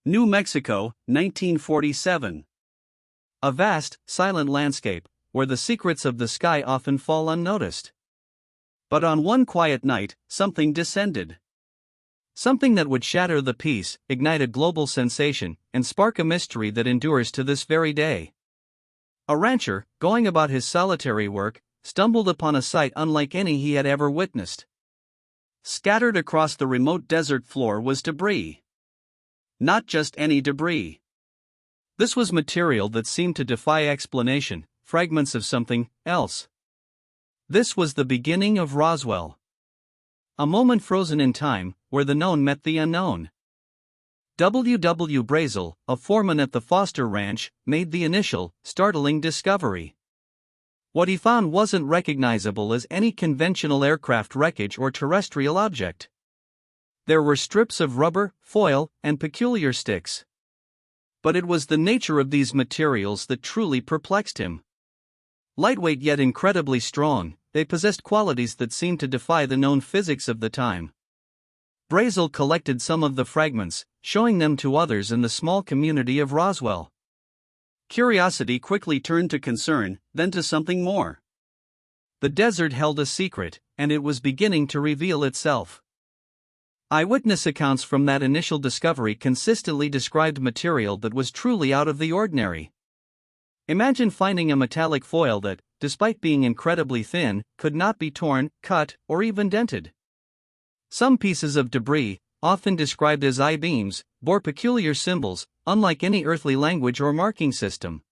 New Mexico, 1947. A vast, silent landscape, where the secrets of the sky often fall unnoticed. But on one quiet night, something descended. Something that would shatter the peace, ignite a global sensation, and spark a mystery that endures to this very day. A rancher, going about his solitary work, stumbled upon a sight unlike any he had ever witnessed. Scattered across the remote desert floor was debris. Not just any debris. This was material that seemed to defy explanation, fragments of something else. This was the beginning of Roswell. A moment frozen in time, where the known met the unknown. W. Brazel, a foreman at the Foster Ranch, made the initial, startling discovery. What he found wasn't recognizable as any conventional aircraft wreckage or terrestrial object. There were strips of rubber, foil, and peculiar sticks. But it was the nature of these materials that truly perplexed him. Lightweight yet incredibly strong, they possessed qualities that seemed to defy the known physics of the time. Brazel collected some of the fragments, showing them to others in the small community of Roswell. Curiosity quickly turned to concern, then to something more. The desert held a secret, and it was beginning to reveal itself. Eyewitness accounts from that initial discovery consistently described material that was truly out of the ordinary. Imagine finding a metallic foil that, despite being incredibly thin, could not be torn, cut, or even dented. Some pieces of debris, often described as I-beams, bore peculiar symbols, unlike any earthly language or marking system.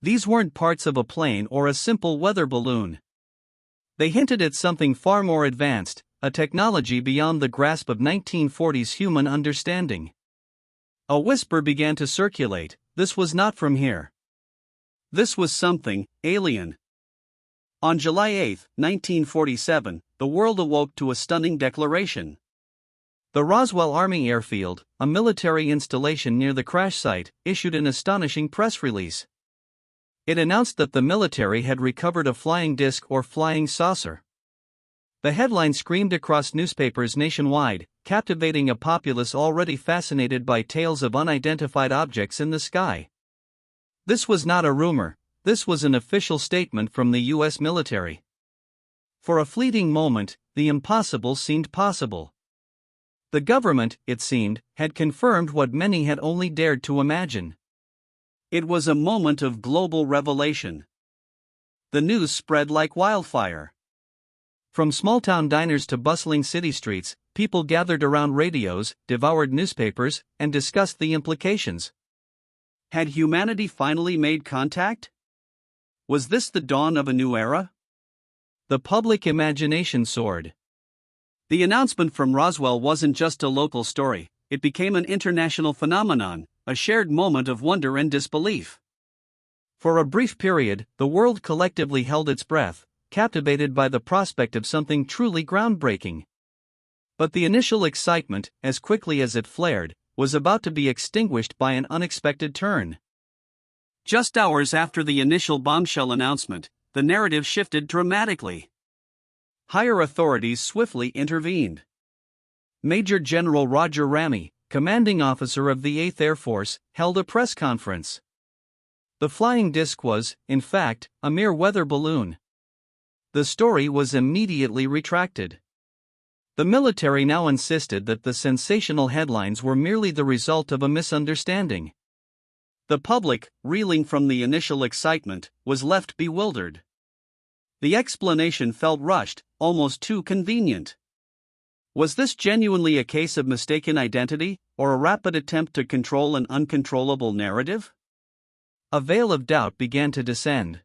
These weren't parts of a plane or a simple weather balloon. They hinted at something far more advanced, a technology beyond the grasp of 1940s human understanding. A whisper began to circulate, this was not from here. This was something alien. On July 8, 1947, the world awoke to a stunning declaration. The Roswell Army Airfield, a military installation near the crash site, issued an astonishing press release. It announced that the military had recovered a flying disc or flying saucer. The headline screamed across newspapers nationwide, captivating a populace already fascinated by tales of unidentified objects in the sky. This was not a rumor, this was an official statement from the U.S. military. For a fleeting moment, the impossible seemed possible. The government, it seemed, had confirmed what many had only dared to imagine. It was a moment of global revelation. The news spread like wildfire. From small-town diners to bustling city streets, people gathered around radios, devoured newspapers, and discussed the implications. Had humanity finally made contact? Was this the dawn of a new era? The public imagination soared. The announcement from Roswell wasn't just a local story, it became an international phenomenon, a shared moment of wonder and disbelief. For a brief period, the world collectively held its breath, captivated by the prospect of something truly groundbreaking. But the initial excitement, as quickly as it flared, was about to be extinguished by an unexpected turn. Just hours after the initial bombshell announcement, the narrative shifted dramatically. Higher authorities swiftly intervened. Major General Roger Ramey, commanding officer of the 8th Air Force, held a press conference. The flying disc was, in fact, a mere weather balloon. The story was immediately retracted. The military now insisted that the sensational headlines were merely the result of a misunderstanding. The public, reeling from the initial excitement, was left bewildered. The explanation felt rushed, almost too convenient. Was this genuinely a case of mistaken identity, or a rapid attempt to control an uncontrollable narrative? A veil of doubt began to descend.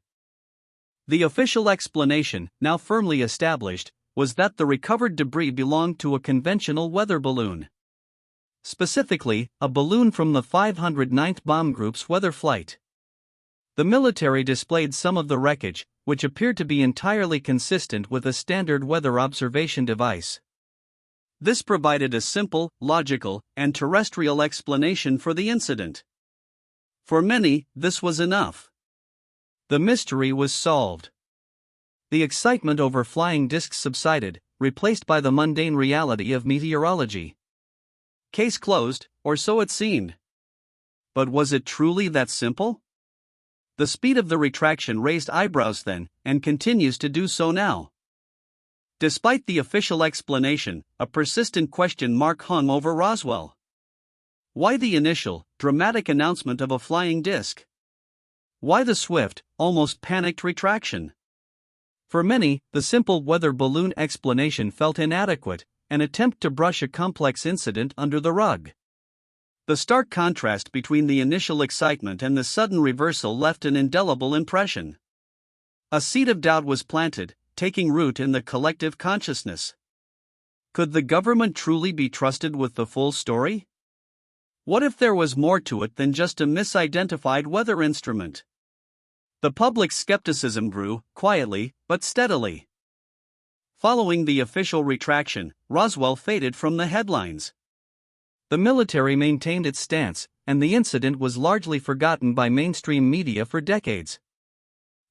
The official explanation, now firmly established, was that the recovered debris belonged to a conventional weather balloon. Specifically, a balloon from the 509th Bomb Group's weather flight. The military displayed some of the wreckage, which appeared to be entirely consistent with a standard weather observation device. This provided a simple, logical, and terrestrial explanation for the incident. For many, this was enough. The mystery was solved. The excitement over flying discs subsided, replaced by the mundane reality of meteorology. case closed, or so it seemed. But was it truly that simple? The speed of the retraction raised eyebrows then, and continues to do so now. Despite the official explanation, a persistent question mark hung over Roswell. Why the initial, dramatic announcement of a flying disc? Why the swift, almost panicked retraction? For many, the simple weather balloon explanation felt inadequate, an attempt to brush a complex incident under the rug. The stark contrast between the initial excitement and the sudden reversal left an indelible impression. A seed of doubt was planted, taking root in the collective consciousness. Could the government truly be trusted with the full story? What if there was more to it than just a misidentified weather instrument? The public's skepticism grew, quietly, but steadily. Following the official retraction, Roswell faded from the headlines. The military maintained its stance, and the incident was largely forgotten by mainstream media for decades.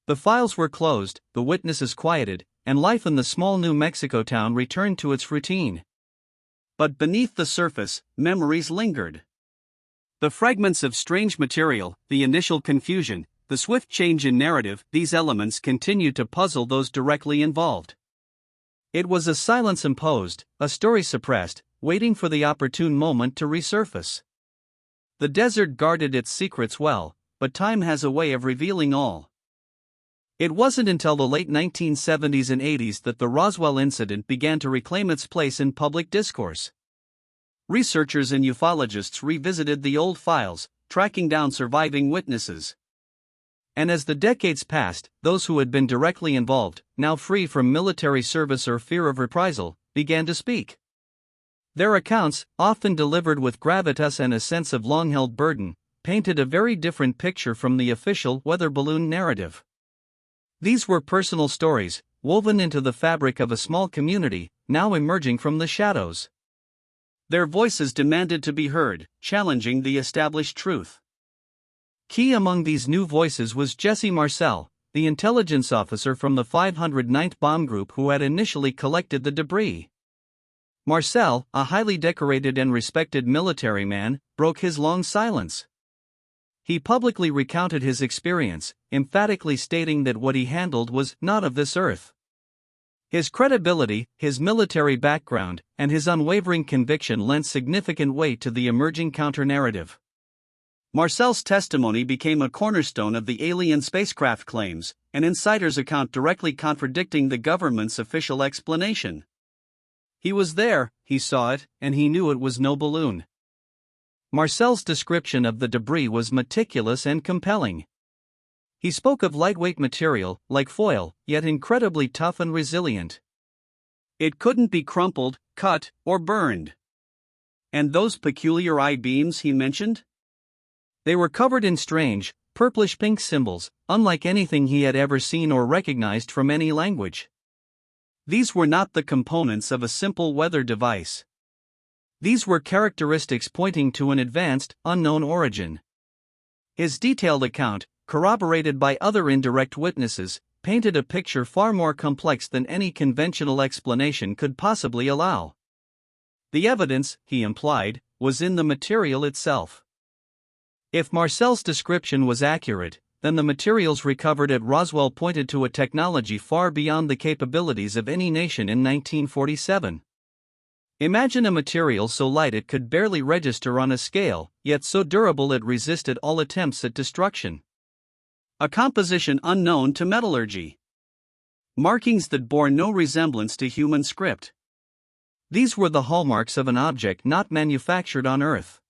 The files were closed, the witnesses quieted, and life in the small New Mexico town returned to its routine. But beneath the surface, memories lingered. The fragments of strange material, the initial confusion, the swift change in narrative, these elements continued to puzzle those directly involved. It was a silence imposed, a story suppressed, waiting for the opportune moment to resurface. The desert guarded its secrets well, but time has a way of revealing all. It wasn't until the late 1970s and 80s that the Roswell incident began to reclaim its place in public discourse. Researchers and ufologists revisited the old files, tracking down surviving witnesses. And as the decades passed, those who had been directly involved, now free from military service or fear of reprisal, began to speak. Their accounts, often delivered with gravitas and a sense of long-held burden, painted a very different picture from the official weather balloon narrative. These were personal stories, woven into the fabric of a small community, now emerging from the shadows. Their voices demanded to be heard, challenging the established truth. Key among these new voices was Jesse Marcel, the intelligence officer from the 509th Bomb Group who had initially collected the debris. Marcel, a highly decorated and respected military man, broke his long silence. He publicly recounted his experience, emphatically stating that what he handled was not of this earth. His credibility, his military background, and his unwavering conviction lent significant weight to the emerging counter-narrative. Marcel's testimony became a cornerstone of the alien spacecraft claims, an insider's account directly contradicting the government's official explanation. He was there, he saw it, and he knew it was no balloon. Marcel's description of the debris was meticulous and compelling. He spoke of lightweight material, like foil, yet incredibly tough and resilient. It couldn't be crumpled, cut, or burned. And those peculiar I-beams he mentioned? They were covered in strange, purplish-pink symbols, unlike anything he had ever seen or recognized from any language. These were not the components of a simple weather device. These were characteristics pointing to an advanced, unknown origin. His detailed account, corroborated by other indirect witnesses, painted a picture far more complex than any conventional explanation could possibly allow. The evidence, he implied, was in the material itself. If Marcel's description was accurate, then the materials recovered at Roswell pointed to a technology far beyond the capabilities of any nation in 1947. Imagine a material so light it could barely register on a scale, yet so durable it resisted all attempts at destruction. A composition unknown to metallurgy. Markings that bore no resemblance to human script. These were the hallmarks of an object not manufactured on Earth.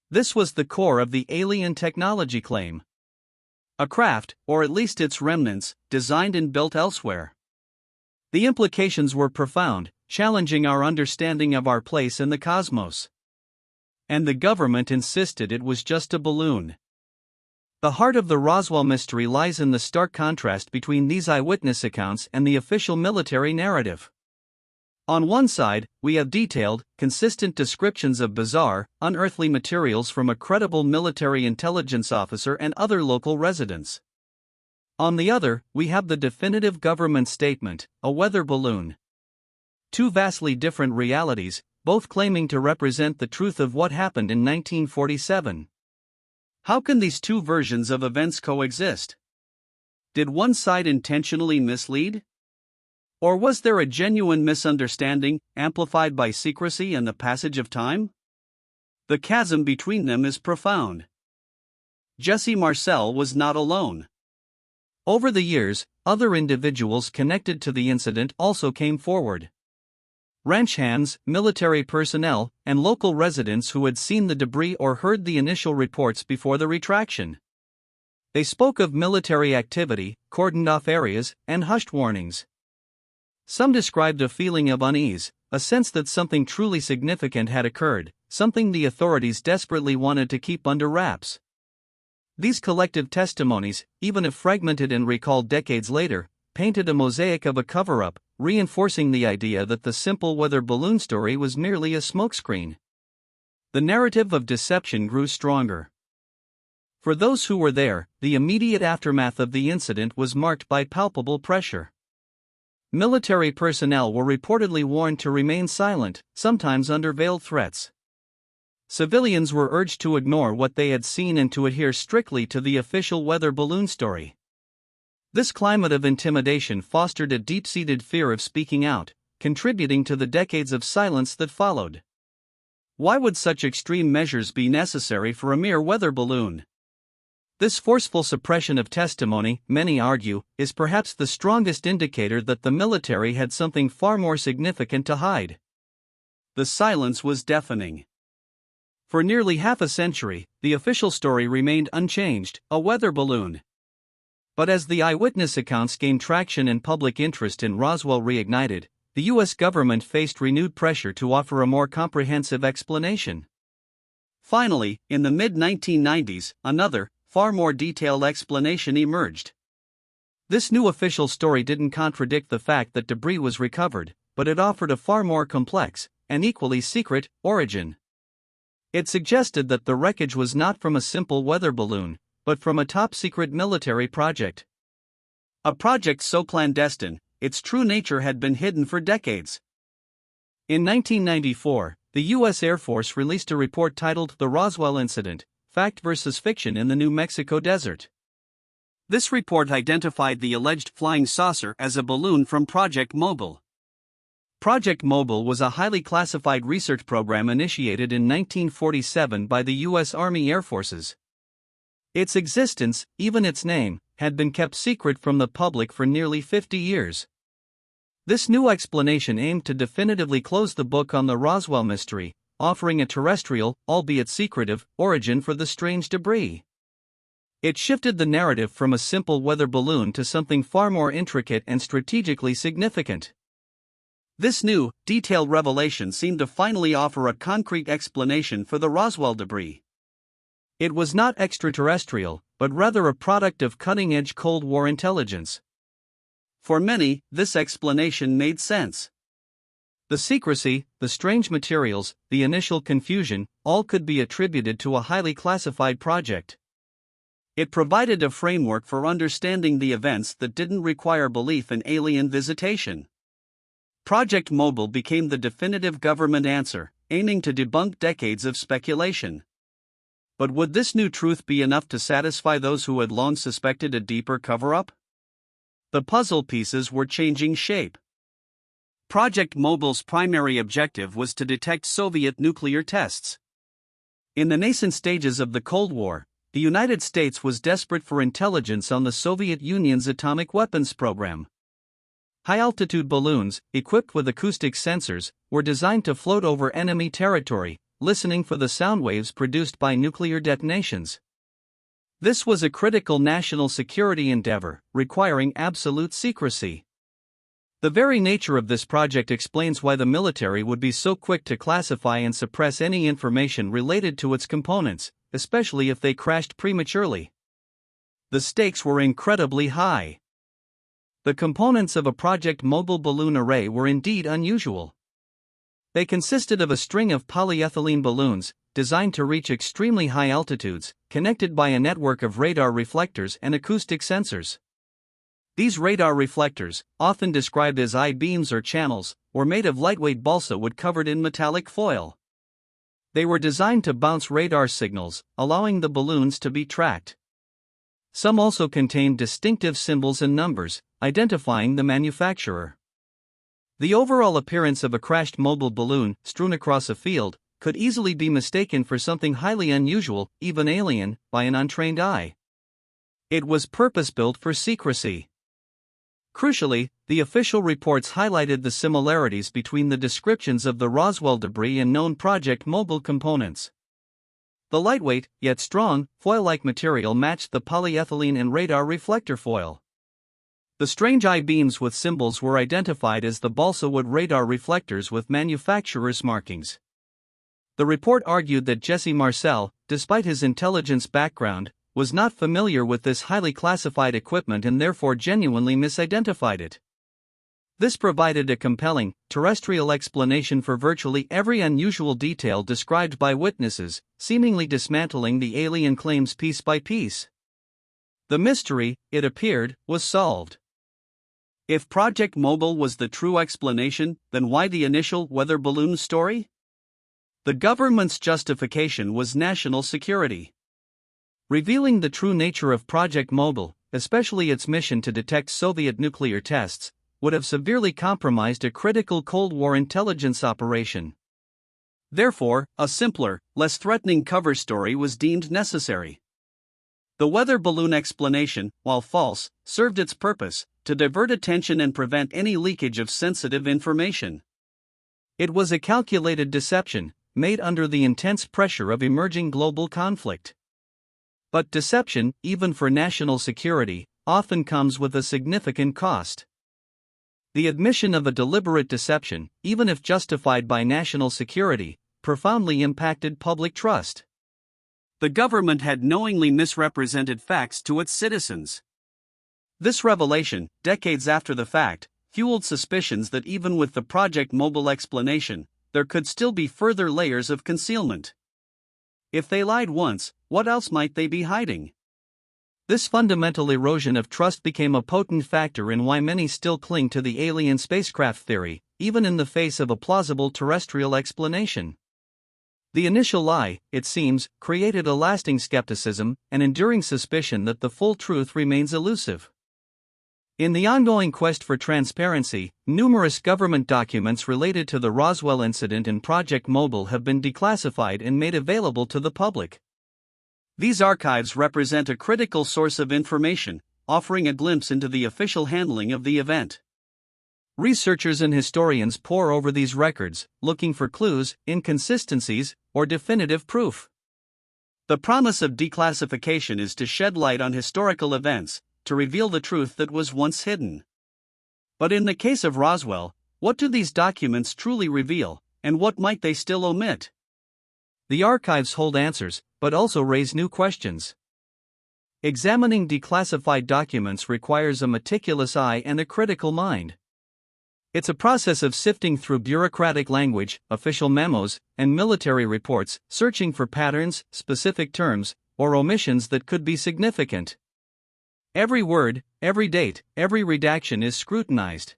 This was the core of the alien technology claim. A craft, or at least its remnants, designed and built elsewhere. The implications were profound, challenging our understanding of our place in the cosmos. And the government insisted it was just a balloon. The heart of the Roswell mystery lies in the stark contrast between these eyewitness accounts and the official military narrative. On one side, we have detailed, consistent descriptions of bizarre, unearthly materials from a credible military intelligence officer and other local residents. On the other, we have the definitive government statement, a weather balloon. Two vastly different realities, both claiming to represent the truth of what happened in 1947. How can these two versions of events coexist? Did one side intentionally mislead? Or was there a genuine misunderstanding, amplified by secrecy and the passage of time? The chasm between them is profound. Jesse Marcel was not alone. Over the years, other individuals connected to the incident also came forward. Ranch hands, military personnel, and local residents who had seen the debris or heard the initial reports before the retraction. They spoke of military activity, cordoned off areas, and hushed warnings. Some described a feeling of unease, a sense that something truly significant had occurred, something the authorities desperately wanted to keep under wraps. These collective testimonies, even if fragmented and recalled decades later, painted a mosaic of a cover-up, reinforcing the idea that the simple weather balloon story was merely a smokescreen. The narrative of deception grew stronger. For those who were there, the immediate aftermath of the incident was marked by palpable pressure. Military personnel were reportedly warned to remain silent, sometimes under veiled threats. Civilians were urged to ignore what they had seen and to adhere strictly to the official weather balloon story. This climate of intimidation fostered a deep-seated fear of speaking out, contributing to the decades of silence that followed. Why would such extreme measures be necessary for a mere weather balloon? This forceful suppression of testimony, many argue, is perhaps the strongest indicator that the military had something far more significant to hide. The silence was deafening. For nearly half a century, the official story remained unchanged, a weather balloon. But as the eyewitness accounts gained traction and public interest in Roswell reignited, the U.S. government faced renewed pressure to offer a more comprehensive explanation. Finally, in the mid-1990s, another, far more detailed explanation emerged. This new official story didn't contradict the fact that debris was recovered, but it offered a far more complex, and equally secret, origin. It suggested that the wreckage was not from a simple weather balloon, but from a top-secret military project. A project so clandestine, its true nature had been hidden for decades. In 1994, the U.S. Air Force released a report titled The Roswell Incident: Fact versus Fiction in the New Mexico Desert. This report identified the alleged flying saucer as a balloon from Project Mogul. Project Mogul was a highly classified research program initiated in 1947 by the U.S. Army Air Forces. Its existence, even its name, had been kept secret from the public for nearly 50 years. This new explanation aimed to definitively close the book on the Roswell mystery, offering a terrestrial, albeit secretive, origin for the strange debris. It shifted the narrative from a simple weather balloon to something far more intricate and strategically significant. This new, detailed revelation seemed to finally offer a concrete explanation for the Roswell debris. It was not extraterrestrial, but rather a product of cutting-edge Cold War intelligence. For many, this explanation made sense. The secrecy, the strange materials, the initial confusion, all could be attributed to a highly classified project. It provided a framework for understanding the events that didn't require belief in alien visitation. Project Mogul became the definitive government answer, aiming to debunk decades of speculation. But would this new truth be enough to satisfy those who had long suspected a deeper cover-up? The puzzle pieces were changing shape. Project Mogul's primary objective was to detect Soviet nuclear tests. In the nascent stages of the Cold War, the United States was desperate for intelligence on the Soviet Union's atomic weapons program. High-altitude balloons, equipped with acoustic sensors, were designed to float over enemy territory, listening for the sound waves produced by nuclear detonations. This was a critical national security endeavor, requiring absolute secrecy. The very nature of this project explains why the military would be so quick to classify and suppress any information related to its components, especially if they crashed prematurely. The stakes were incredibly high. The components of a Project Mogul balloon array were indeed unusual. They consisted of a string of polyethylene balloons, designed to reach extremely high altitudes, connected by a network of radar reflectors and acoustic sensors. These radar reflectors, often described as I-beams or channels, were made of lightweight balsa wood covered in metallic foil. They were designed to bounce radar signals, allowing the balloons to be tracked. Some also contained distinctive symbols and numbers, identifying the manufacturer. The overall appearance of a crashed mobile balloon strewn across a field could easily be mistaken for something highly unusual, even alien, by an untrained eye. It was purpose-built for secrecy. Crucially, the official reports highlighted the similarities between the descriptions of the Roswell debris and known Project Mogul components. The lightweight, yet strong, foil-like material matched the polyethylene and radar reflector foil. The strange I-beams with symbols were identified as the balsa wood radar reflectors with manufacturer's markings. The report argued that Jesse Marcel, despite his intelligence background, was not familiar with this highly classified equipment and therefore genuinely misidentified it. This provided a compelling, terrestrial explanation for virtually every unusual detail described by witnesses, seemingly dismantling the alien claims piece by piece. The mystery, it appeared, was solved. If Project Mogul was the true explanation, then why the initial weather balloon story? The government's justification was national security. Revealing the true nature of Project Mogul, especially its mission to detect Soviet nuclear tests, would have severely compromised a critical Cold War intelligence operation. Therefore, a simpler, less threatening cover story was deemed necessary. The weather balloon explanation, while false, served its purpose: to divert attention and prevent any leakage of sensitive information. It was a calculated deception, made under the intense pressure of emerging global conflict. But deception, even for national security, often comes with a significant cost. The admission of a deliberate deception, even if justified by national security, profoundly impacted public trust. The government had knowingly misrepresented facts to its citizens. This revelation, decades after the fact, fueled suspicions that even with the Project Mogul explanation, there could still be further layers of concealment. If they lied once, what else might they be hiding? This fundamental erosion of trust became a potent factor in why many still cling to the alien spacecraft theory, even in the face of a plausible terrestrial explanation. The initial lie, it seems, created a lasting skepticism, an enduring suspicion that the full truth remains elusive. In the ongoing quest for transparency, numerous government documents related to the Roswell Incident and Project Mogul have been declassified and made available to the public. These archives represent a critical source of information, offering a glimpse into the official handling of the event. Researchers and historians pore over these records, looking for clues, inconsistencies, or definitive proof. The promise of declassification is to shed light on historical events, to reveal the truth that was once hidden. But in the case of Roswell, what do these documents truly reveal, and what might they still omit? The archives hold answers, but also raise new questions. Examining declassified documents requires a meticulous eye and a critical mind. It's a process of sifting through bureaucratic language, official memos, and military reports, searching for patterns, specific terms, or omissions that could be significant. Every word, every date, every redaction is scrutinized.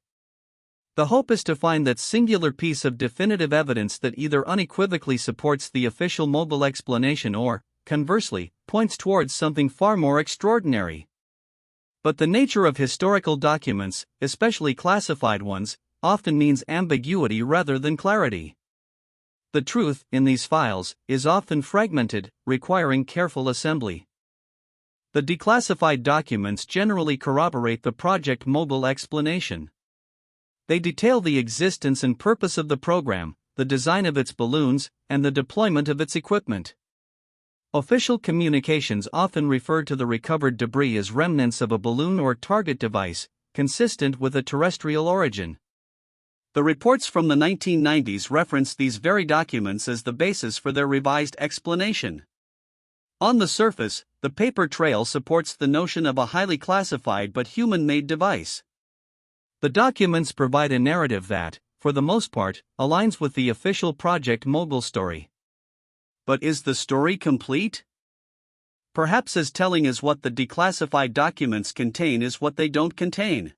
The hope is to find that singular piece of definitive evidence that either unequivocally supports the official Mogul explanation or, conversely, points towards something far more extraordinary. But the nature of historical documents, especially classified ones, often means ambiguity rather than clarity. The truth, in these files, is often fragmented, requiring careful assembly. The declassified documents generally corroborate the Project Mogul explanation. They detail the existence and purpose of the program, the design of its balloons, and the deployment of its equipment. Official communications often refer to the recovered debris as remnants of a balloon or target device, consistent with a terrestrial origin. The reports from the 1990s reference these very documents as the basis for their revised explanation. On the surface, the paper trail supports the notion of a highly classified but human-made device. The documents provide a narrative that, for the most part, aligns with the official Project Mogul story. But is the story complete? Perhaps as telling as what the declassified documents contain is what they don't contain.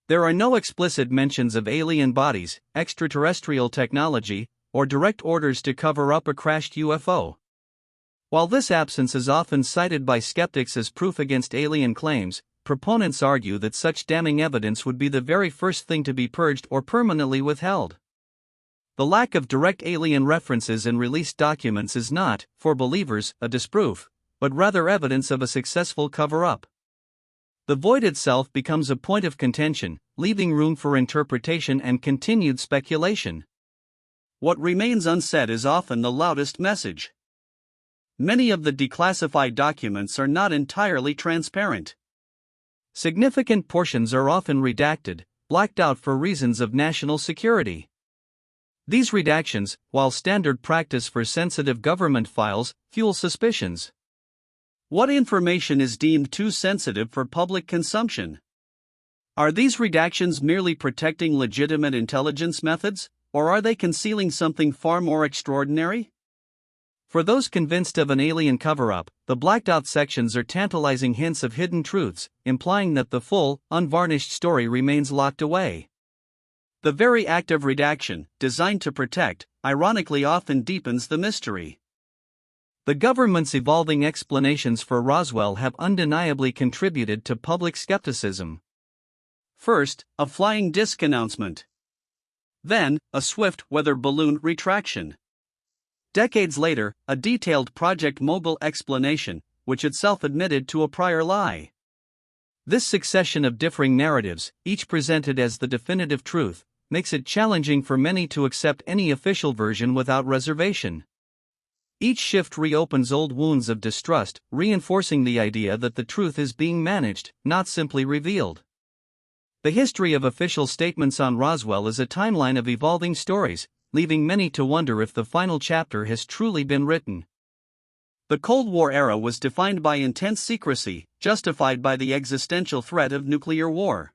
There are no explicit mentions of alien bodies, extraterrestrial technology, or direct orders to cover up a crashed UFO. While this absence is often cited by skeptics as proof against alien claims, proponents argue that such damning evidence would be the very first thing to be purged or permanently withheld. The lack of direct alien references in released documents is not, for believers, a disproof, but rather evidence of a successful cover-up. The void itself becomes a point of contention, leaving room for interpretation and continued speculation. What remains unsaid is often the loudest message. Many of the declassified documents are not entirely transparent. Significant portions are often redacted, blacked out for reasons of national security. These redactions, while standard practice for sensitive government files, fuel suspicions. What information is deemed too sensitive for public consumption? Are these redactions merely protecting legitimate intelligence methods, or are they concealing something far more extraordinary? For those convinced of an alien cover-up, the blacked-out sections are tantalizing hints of hidden truths, implying that the full, unvarnished story remains locked away. The very act of redaction, designed to protect, ironically often deepens the mystery. The government's evolving explanations for Roswell have undeniably contributed to public skepticism. First, a flying disc announcement. Then, a swift weather balloon retraction. Decades later, a detailed Project Mogul explanation, which itself admitted to a prior lie. This succession of differing narratives, each presented as the definitive truth, makes it challenging for many to accept any official version without reservation. Each shift reopens old wounds of distrust, reinforcing the idea that the truth is being managed, not simply revealed. The history of official statements on Roswell is a timeline of evolving stories, leaving many to wonder if the final chapter has truly been written. The Cold War era was defined by intense secrecy, justified by the existential threat of nuclear war.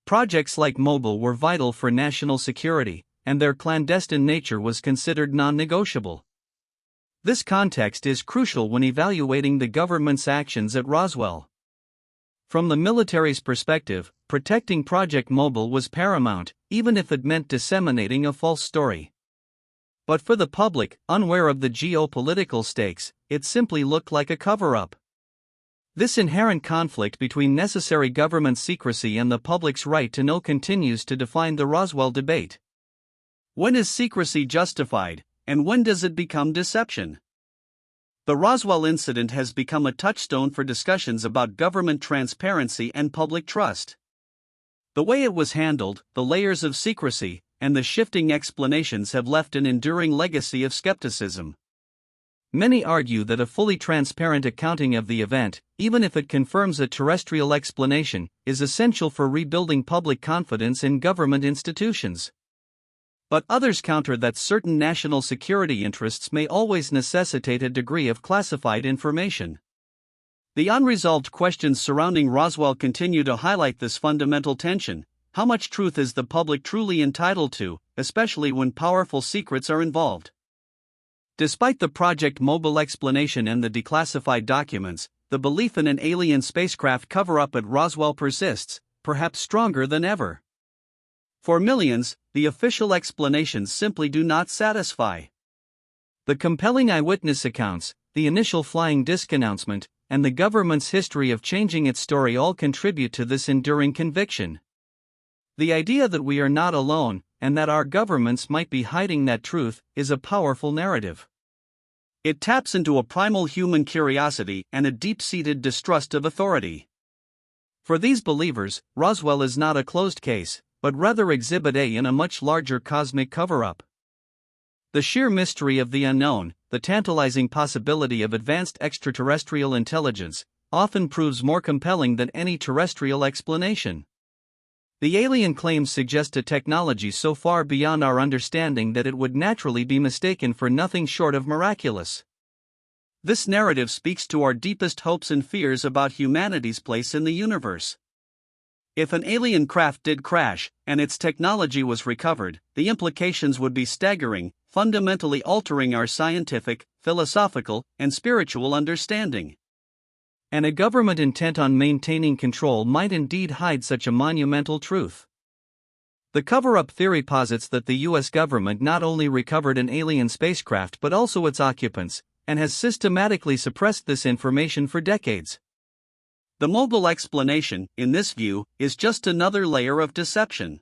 Projects like Mogul were vital for national security, and their clandestine nature was considered non-negotiable. This context is crucial when evaluating the government's actions at Roswell. From the military's perspective, protecting Project Mogul was paramount, even if it meant disseminating a false story. But for the public, unaware of the geopolitical stakes, it simply looked like a cover-up. This inherent conflict between necessary government secrecy and the public's right to know continues to define the Roswell debate. When is secrecy justified, and when does it become deception? The Roswell Incident has become a touchstone for discussions about government transparency and public trust. The way it was handled, the layers of secrecy, and the shifting explanations have left an enduring legacy of skepticism. Many argue that a fully transparent accounting of the event, even if it confirms a terrestrial explanation, is essential for rebuilding public confidence in government institutions. But others counter that certain national security interests may always necessitate a degree of classified information. The unresolved questions surrounding Roswell continue to highlight this fundamental tension. How much truth is the public truly entitled to, especially when powerful secrets are involved? Despite the Project Mogul explanation and the declassified documents, the belief in an alien spacecraft cover-up at Roswell persists, perhaps stronger than ever. For millions, the official explanations simply do not satisfy. The compelling eyewitness accounts, the initial flying disc announcement, and the government's history of changing its story all contribute to this enduring conviction. The idea that we are not alone, and that our governments might be hiding that truth, is a powerful narrative. It taps into a primal human curiosity and a deep-seated distrust of authority. For these believers, Roswell is not a closed case, but rather Exhibit A in a much larger cosmic cover-up. The sheer mystery of the unknown, the tantalizing possibility of advanced extraterrestrial intelligence, often proves more compelling than any terrestrial explanation. The alien claims suggest a technology so far beyond our understanding that it would naturally be mistaken for nothing short of miraculous. This narrative speaks to our deepest hopes and fears about humanity's place in the universe. If an alien craft did crash, and its technology was recovered, the implications would be staggering. fundamentally altering our scientific, philosophical, and spiritual understanding. And a government intent on maintaining control might indeed hide such a monumental truth. The cover-up theory posits that the US government not only recovered an alien spacecraft but also its occupants, and has systematically suppressed this information for decades. The Mogul explanation, in this view, is just another layer of deception.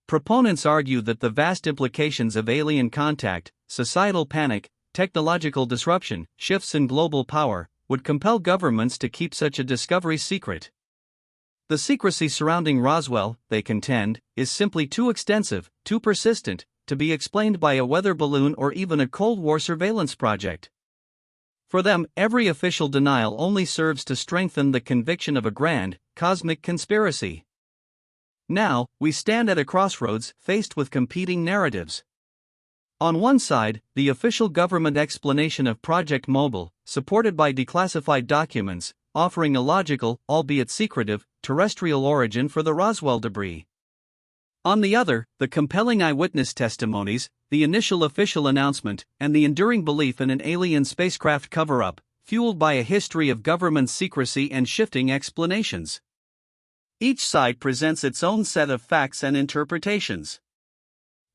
Proponents argue that the vast implications of alien contact, societal panic, technological disruption, shifts in global power, would compel governments to keep such a discovery secret. The secrecy surrounding Roswell, they contend, is simply too extensive, too persistent, to be explained by a weather balloon or even a Cold War surveillance project. For them, every official denial only serves to strengthen the conviction of a grand, cosmic conspiracy. Now, we stand at a crossroads, faced with competing narratives. On one side, the official government explanation of Project Mogul, supported by declassified documents, offering a logical, albeit secretive, terrestrial origin for the Roswell debris. On the other, the compelling eyewitness testimonies, the initial official announcement, and the enduring belief in an alien spacecraft cover-up, fueled by a history of government secrecy and shifting explanations. Each side presents its own set of facts and interpretations.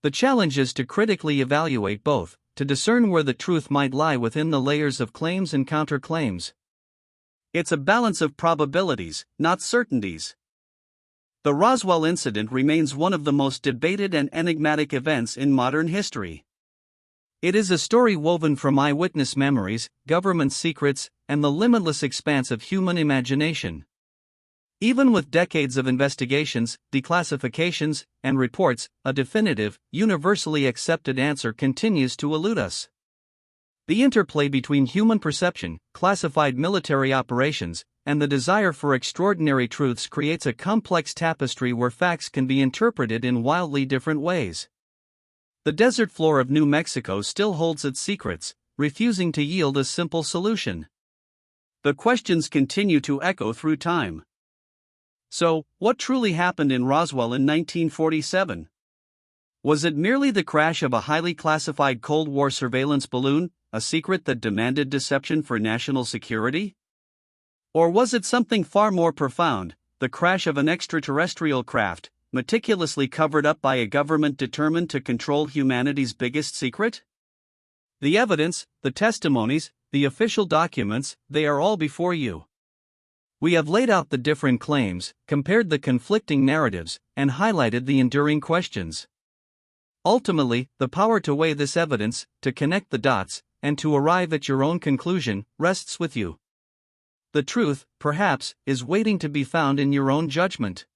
The challenge is to critically evaluate both, to discern where the truth might lie within the layers of claims and counterclaims. It's a balance of probabilities, not certainties. The Roswell Incident remains one of the most debated and enigmatic events in modern history. It is a story woven from eyewitness memories, government secrets, and the limitless expanse of human imagination. Even with decades of investigations, declassifications, and reports, a definitive, universally accepted answer continues to elude us. The interplay between human perception, classified military operations, and the desire for extraordinary truths creates a complex tapestry where facts can be interpreted in wildly different ways. The desert floor of New Mexico still holds its secrets, refusing to yield a simple solution. The questions continue to echo through time. So, what truly happened in Roswell in 1947? Was it merely the crash of a highly classified Cold War surveillance balloon, a secret that demanded deception for national security? Or was it something far more profound, the crash of an extraterrestrial craft, meticulously covered up by a government determined to control humanity's biggest secret? The evidence, the testimonies, the official documents, they are all before you. We have laid out the different claims, compared the conflicting narratives, and highlighted the enduring questions. Ultimately, the power to weigh this evidence, to connect the dots, and to arrive at your own conclusion, rests with you. The truth, perhaps, is waiting to be found in your own judgment.